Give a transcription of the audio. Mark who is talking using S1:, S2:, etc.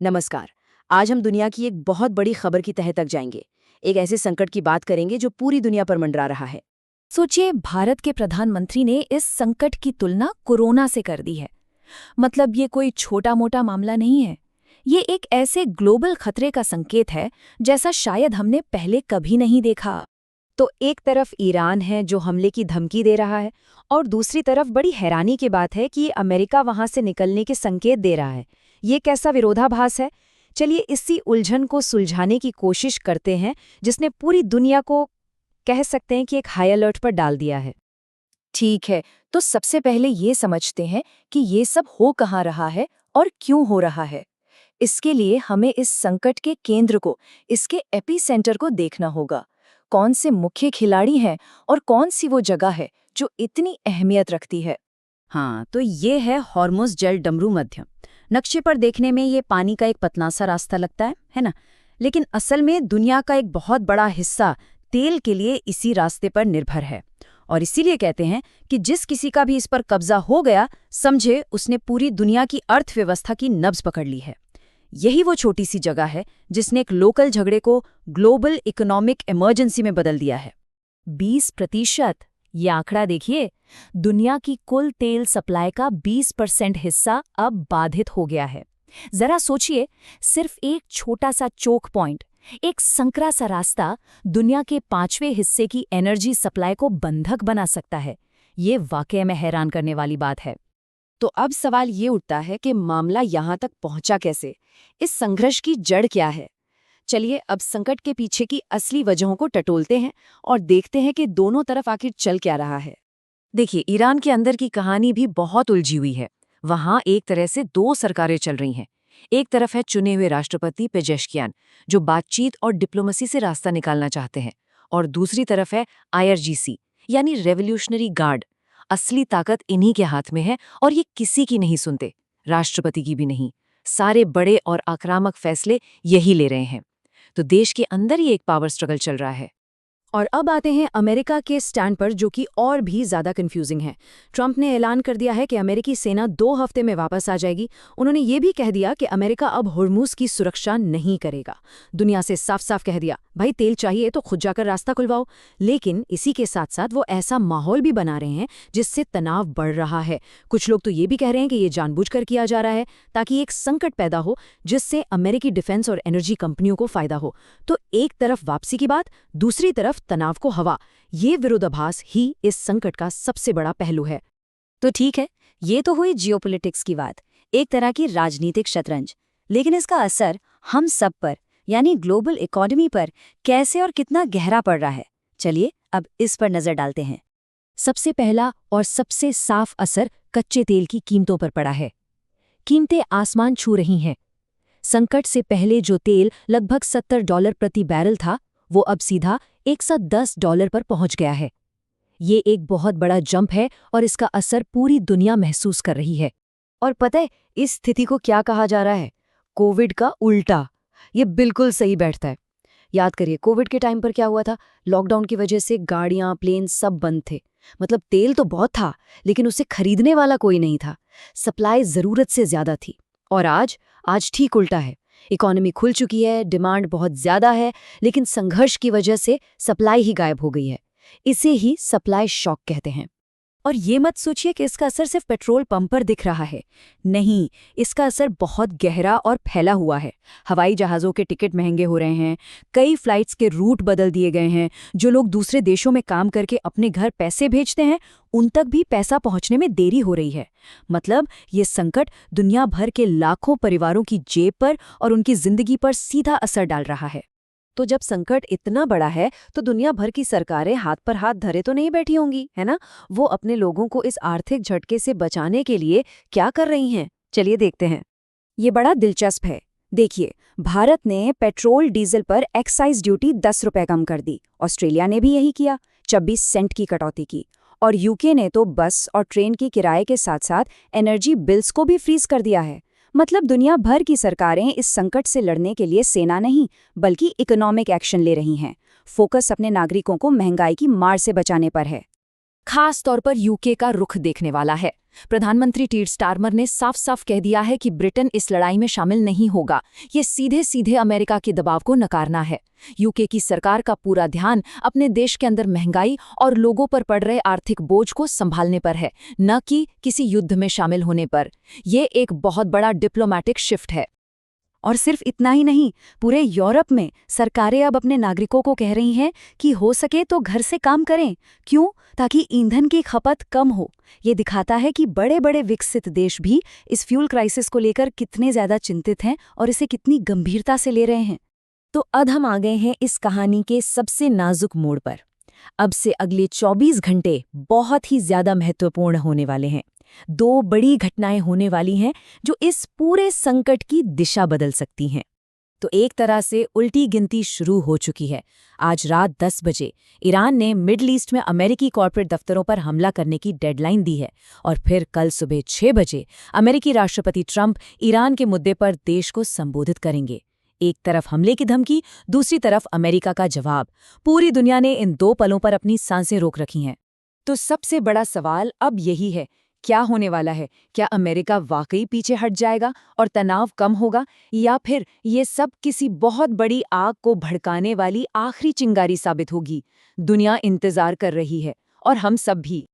S1: नमस्कार। आज हम दुनिया की एक बहुत बड़ी खबर की तह तक जाएंगे। एक ऐसे संकट की बात करेंगे जो पूरी दुनिया पर मंडरा रहा है।
S2: सोचिए, भारत के प्रधानमंत्री ने इस संकट की तुलना कोरोना से कर दी है। मतलब ये कोई छोटा मोटा मामला नहीं है। ये एक ऐसे ग्लोबल खतरे का संकेत है जैसा शायद हमने पहले कभी नहीं देखा।
S1: तो एक तरफ ईरान है जो हमले की धमकी दे रहा है, और दूसरी तरफ बड़ी हैरानी की बात है कि अमेरिका वहां से निकलने के संकेत दे रहा है। ये कैसा विरोधाभास है? चलिए इसी उलझन को सुलझाने की कोशिश करते हैं, जिसने पूरी दुनिया को कह सकते हैं कि एक हाई अलर्ट पर डाल दिया है।
S2: ठीक है, तो सबसे पहले ये समझते हैं कि ये सब हो कहाँ रहा है और क्यों हो रहा है। इसके लिए हमें इस संकट के केंद्र को, इसके एपिसेंटर को देखना होगा। कौन से मुख्य खिलाड़ी हैं और कौन सी वो जगह है जो इतनी अहमियत रखती है।
S1: हाँ, तो ये है हॉर्मुज़ जल डमरू मध्य। नक्शे पर देखने में ये पानी का एक पतला सा रास्ता लगता है ना? लेकिन असल में दुनिया का एक बहुत बड़ा हिस्सा तेल के लिए इसी रास्ते पर निर्भर है। और इसीलिए कहते हैं कि जिस किसी का भी इस पर कब्जा हो गया, समझे उसने पूरी दुनिया की अर्थव्यवस्था की नब्ज पकड़ ली है। यही वो छोटी सी जगह है जिसने एक लोकल झगड़े को ग्लोबल इकोनॉमिक इमरजेंसी में बदल दिया है।
S2: 20%। ये आंकड़ा देखिए, दुनिया की कुल तेल सप्लाई का 20% हिस्सा अब बाधित हो गया है। जरा सोचिए, सिर्फ एक छोटा सा चोक पॉइंट, एक संकरा सा रास्ता दुनिया के 5वें हिस्से की एनर्जी सप्लाई को बंधक बना सकता है। ये वाकई में हैरान करने वाली बात है।
S1: तो अब सवाल ये उठता है कि मामला यहाँ तक पहुँचा कैसे? इस संघर्ष की जड़ क्या है? चलिए अब संकट के पीछे की असली वजहों को टटोलते हैं और देखते हैं कि दोनों तरफ आखिर चल क्या रहा है। देखिए, ईरान के अंदर की कहानी भी बहुत उलझी हुई है। वहाँ एक तरह से दो सरकारें चल रही हैं। एक तरफ है चुने हुए राष्ट्रपति पेजेश्कियान, जो बातचीत और डिप्लोमेसी से रास्ता निकालना चाहते हैं, और दूसरी तरफ है आईआरजीसी, यानी रेवोल्यूशनरी गार्ड। असली ताकत इन्हीं के हाथ में है, और ये किसी की नहीं सुनते, राष्ट्रपति की भी नहीं। सारे बड़े और आक्रामक फैसले यही ले रहे हैं। तो देश के अंदर ही एक पावर स्ट्रगल चल रहा है। और अब आते हैं अमेरिका के स्टैंड पर, जो कि और भी ज्यादा कंफ्यूजिंग है। ट्रंप ने ऐलान कर दिया है कि अमेरिकी सेना 2 हफ्ते में वापस आ जाएगी। उन्होंने ये भी कह दिया कि अमेरिका अब होर्मुज की सुरक्षा नहीं करेगा। दुनिया से साफ साफ कह दिया, भाई तेल चाहिए तो खुद जाकर रास्ता खुलवाओ। लेकिन इसी के साथ साथ वो ऐसा माहौल भी बना रहे हैं जिससे तनाव बढ़ रहा है। कुछ लोग तो ये भी कह रहे हैं कि ये जानबूझकर किया जा रहा है ताकि एक संकट पैदा हो जिससे अमेरिकी डिफेंस और एनर्जी कंपनियों को फायदा हो। तो एक तरफ वापसी की बात, दूसरी तरफ तनाव को हवा। ये विरोधाभास ही इस संकट का सबसे बड़ा पहलू है।
S2: तो ठीक है, ये तो हुई जियोपॉलिटिक्स की बात, एक तरह की राजनीतिक शतरंज। लेकिन इसका असर हम सब पर, यानी ग्लोबल इकोनॉमी पर कैसे और कितना गहरा पड़ रहा है, चलिए अब इस पर नजर डालते हैं। सबसे पहला और सबसे साफ असर कच्चे तेल की कीमतों पर पड़ा है। कीमतें आसमान छू रही हैं। संकट से पहले जो तेल लगभग $70 प्रति बैरल था, वो अब सीधा $110 पर पहुंच गया है। ये एक बहुत बड़ा जंप है और इसका असर पूरी दुनिया महसूस कर रही है।
S1: और पता है इस स्थिति को क्या कहा जा रहा है? कोविड का उल्टा। ये बिल्कुल सही बैठता है। याद करिए, कोविड के टाइम पर क्या हुआ था? लॉकडाउन की वजह से गाड़ियां, प्लेन सब बंद थे। मतलब तेल तो बहुत था, लेकिन उसे खरीदने वाला कोई नहीं था। सप्लाई जरूरत से ज्यादा थी। और आज ठीक उल्टा है। इकोनॉमी खुल चुकी है, डिमांड बहुत ज्यादा है, लेकिन संघर्ष की वजह से सप्लाई ही गायब हो गई है। इसे ही सप्लाई शॉक कहते हैं।
S2: और ये मत सोचिए कि इसका असर सिर्फ पेट्रोल पंप पर दिख रहा है। नहीं, इसका असर बहुत गहरा और फैला हुआ है। हवाई जहाज़ों के टिकट महंगे हो रहे हैं, कई फ्लाइट्स के रूट बदल दिए गए हैं। जो लोग दूसरे देशों में काम करके अपने घर पैसे भेजते हैं, उन तक भी पैसा पहुंचने में देरी हो रही है। मतलब ये संकट दुनिया भर के लाखों परिवारों की जेब पर और उनकी जिंदगी पर सीधा असर डाल रहा है।
S1: तो जब संकट इतना बड़ा है तो दुनिया भर की सरकारें हाथ पर हाथ धरे तो नहीं बैठी होंगी, है ना? वो अपने लोगों को इस आर्थिक झटके से बचाने के लिए क्या कर रही हैं? चलिए देखते हैं।
S2: ये बड़ा दिलचस्प है। देखिए, भारत ने पेट्रोल डीजल पर एक्साइज ड्यूटी ₹10 कम कर दी। ऑस्ट्रेलिया ने भी यही किया, 24 सेंट की कटौती की। और यूके ने तो बस और ट्रेन के किराए के साथ साथ एनर्जी बिल्स को भी फ्रीज कर दिया है। मतलब दुनिया भर की सरकारें इस संकट से लड़ने के लिए सेना नहीं, बल्कि इकोनॉमिक एक्शन ले रही हैं। फोकस अपने नागरिकों को महंगाई की मार से बचाने पर है।
S1: खास तौर पर यूके का रुख देखने वाला है। प्रधानमंत्री कीर स्टारमर ने साफ साफ कह दिया है कि ब्रिटेन इस लड़ाई में शामिल नहीं होगा। ये सीधे सीधे अमेरिका के दबाव को नकारना है। यूके की सरकार का पूरा ध्यान अपने देश के अंदर महंगाई और लोगों पर पड़ रहे आर्थिक बोझ को संभालने पर है, न कि किसी युद्ध में शामिल होने पर। ये एक बहुत बड़ा डिप्लोमैटिक शिफ्ट है।
S2: और सिर्फ इतना ही नहीं, पूरे यूरोप में सरकारें अब अपने नागरिकों को कह रही हैं कि हो सके तो घर से काम करें। क्यों? ताकि ईंधन की खपत कम हो। ये दिखाता है कि बड़े बड़े विकसित देश भी इस फ्यूल क्राइसिस को लेकर कितने ज्यादा चिंतित हैं और इसे कितनी गंभीरता से ले रहे हैं। तो अब हम आ गए हैं इस कहानी के सबसे नाजुक मोड़ पर। अब से अगले 24 घंटे बहुत ही ज्यादा महत्वपूर्ण होने वाले हैं। 2 बड़ी घटनाएं होने वाली हैं जो इस पूरे संकट की दिशा बदल सकती हैं। तो एक तरह से उल्टी गिनती शुरू हो चुकी है। आज रात 10 बजे ईरान ने मिडल ईस्ट में अमेरिकी कॉर्पोरेट दफ्तरों पर हमला करने की डेडलाइन दी है और फिर कल सुबह 6 बजे अमेरिकी राष्ट्रपति ट्रंप ईरान के मुद्दे पर देश को संबोधित करेंगे। एक तरफ हमले की धमकी, दूसरी तरफ अमेरिका का जवाब। पूरी दुनिया ने इन 2 पलों पर अपनी सांसें रोक रखी हैं।
S1: तो सबसे बड़ा सवाल अब यही है, क्या होने वाला है? क्या अमेरिका वाकई पीछे हट जाएगा और तनाव कम होगा, या फिर ये सब किसी बहुत बड़ी आग को भड़काने वाली आखिरी चिंगारी साबित होगी? दुनिया इंतजार कर रही है और हम सब भी।